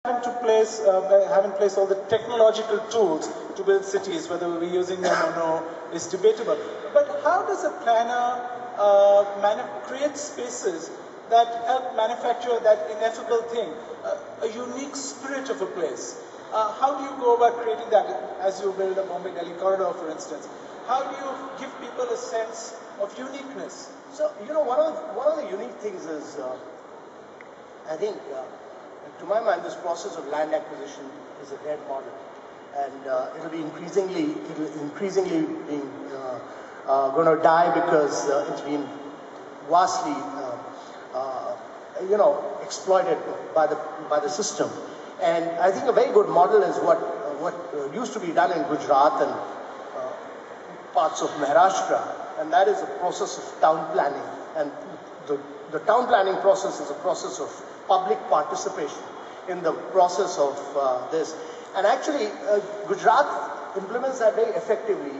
have in place all the technological tools to build cities, whether we're using them or no, is debatable. But how does a planner create spaces that help manufacture that ineffable thing, a unique spirit of a place? How do you go about creating that as you build a Bombay-Delhi corridor, for instance? How do you give people a sense of uniqueness? So, one of the unique things is, I think, to my mind, this process of land acquisition is a dead model, and it'll be increasingly being going to die because it's been vastly, exploited by the system. And I think a very good model is what used to be done in Gujarat and parts of Maharashtra, and that is a process of town planning. And the town planning process is a process of public participation in the process of this. And actually, Gujarat implements that very effectively.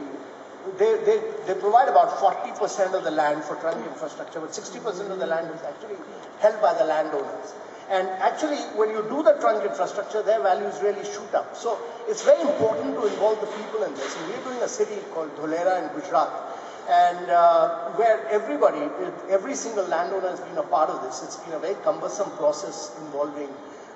They provide about 40% of the land for trunk infrastructure, but 60% of the land is actually held by the landowners. And actually, when you do the trunk infrastructure, their values really shoot up. So it's very important to involve the people in this. And we're doing a city called Dholera in Gujarat, and where every single landowner has been a part of this. It's been a very cumbersome process involving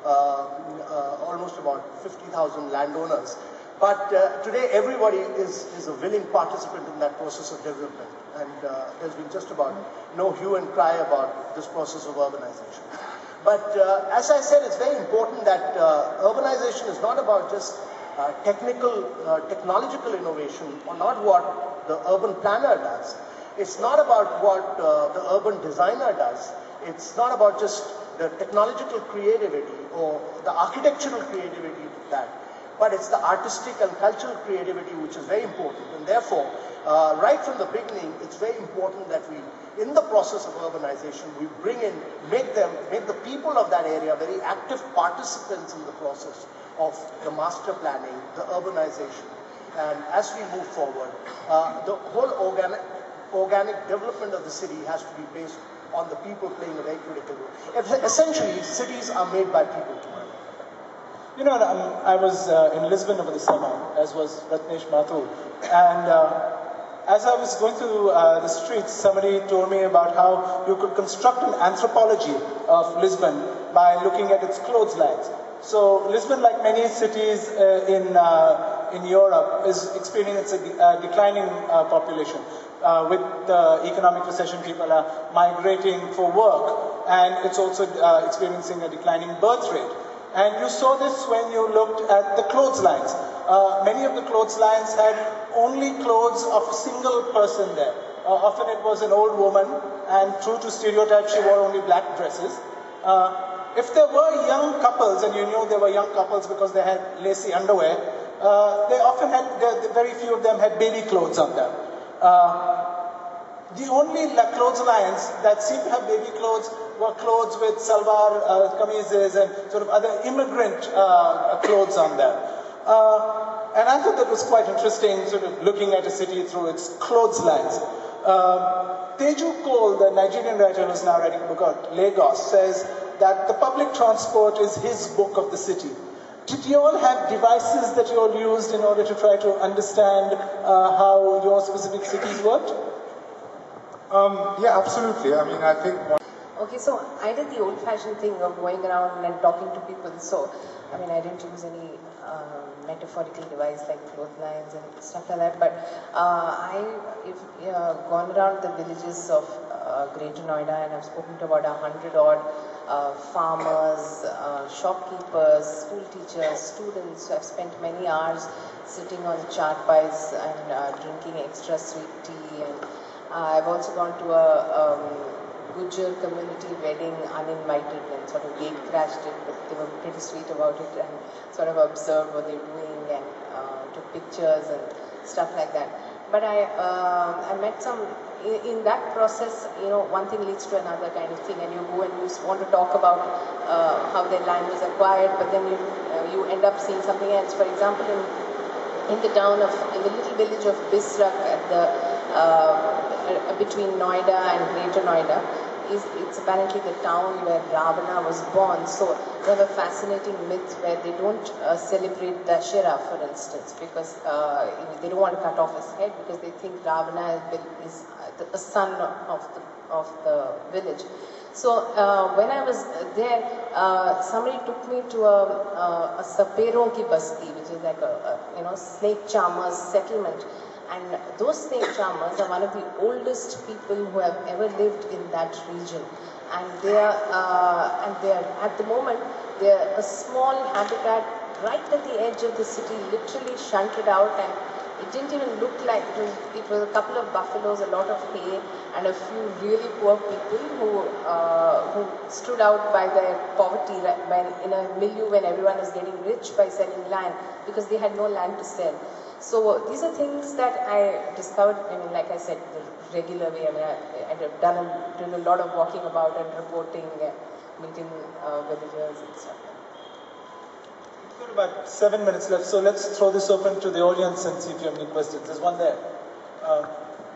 almost about 50,000 landowners. But today everybody is a willing participant in that process of development. And there's been just about no hue and cry about this process of urbanization. But as I said, it's very important that urbanization is not about just technological innovation, or not what the urban planner does. It's not about what the urban designer does. It's not about just the technological creativity or the architectural creativity of that, but it's the artistic and cultural creativity which is very important. And therefore, right from the beginning, it's very important that we, in the process of urbanization, we make the people of that area very active participants in the process of the master planning, the urbanization. And as we move forward, the whole organic development of the city has to be based on the people playing a very critical role. Essentially, cities are made by people tomorrow. I was in Lisbon over the summer, as was Ratnesh Mathur, and as I was going through the streets, somebody told me about how you could construct an anthropology of Lisbon by looking at its clotheslines. So Lisbon, like many cities in Europe, is experiencing a declining population. With the economic recession, people are migrating for work, and it's also experiencing a declining birth rate. And you saw this when you looked at the clotheslines. Many of the clotheslines had only clothes of a single person there. Often it was an old woman, and true to stereotype, she wore only black dresses. If there were young couples, and you knew there were young couples because they had lacy underwear, they often had, very few of them had baby clothes on them. The only clotheslines that seemed to have baby clothes were clothes with salwar kameezes and sort of other immigrant clothes on them. And I thought that was quite interesting, sort of looking at a city through its clotheslines. Teju Cole, the Nigerian writer who's now writing a book called Lagos, says that the public transport is his book of the city. Did you all have devices that you all used in order to try to understand how your specific cities worked? Yeah, absolutely. I mean, I think... Okay, so I did the old-fashioned thing of going around and talking to people. So, I mean, I didn't use any metaphorical device like clotheslines and stuff like that. But I've gone around the villages of Greater Noida, and I've spoken to about 100-odd farmers, shopkeepers, school teachers, students. So I've spent many hours sitting on charpais and drinking extra sweet tea. And I've also gone to a Gujar community wedding uninvited and sort of gate crashed it, but they were pretty sweet about it and sort of observed what they're doing and took pictures and stuff like that. But I met some, in that process, one thing leads to another kind of thing, and you go and you want to talk about how their land was acquired, but then you end up seeing something else. For example, in the little village of Bisrak at the between Noida and Greater Noida, it's apparently the town where Ravana was born. So they have a fascinating myth where they don't celebrate Dashera, for instance, because they don't want to cut off his head because they think Ravana is the son of the village. So when I was there, somebody took me to a Saperon ki basti, which is like a snake charmers settlement. And those snake charmers are one of the oldest people who have ever lived in that region. And they are at the moment, they are a small habitat right at the edge of the city, literally shunted out, and it didn't even look like it was a couple of buffaloes, a lot of hay, and a few really poor people who stood out by their poverty in a milieu when everyone is getting rich by selling land because they had no land to sell. So these are things that I discovered. I mean, like I said, the regular way. I mean, I've done a lot of walking about and reporting, meeting villagers and stuff. We've got about 7 minutes left, so let's throw this open to the audience and see if you have any questions. There's one there.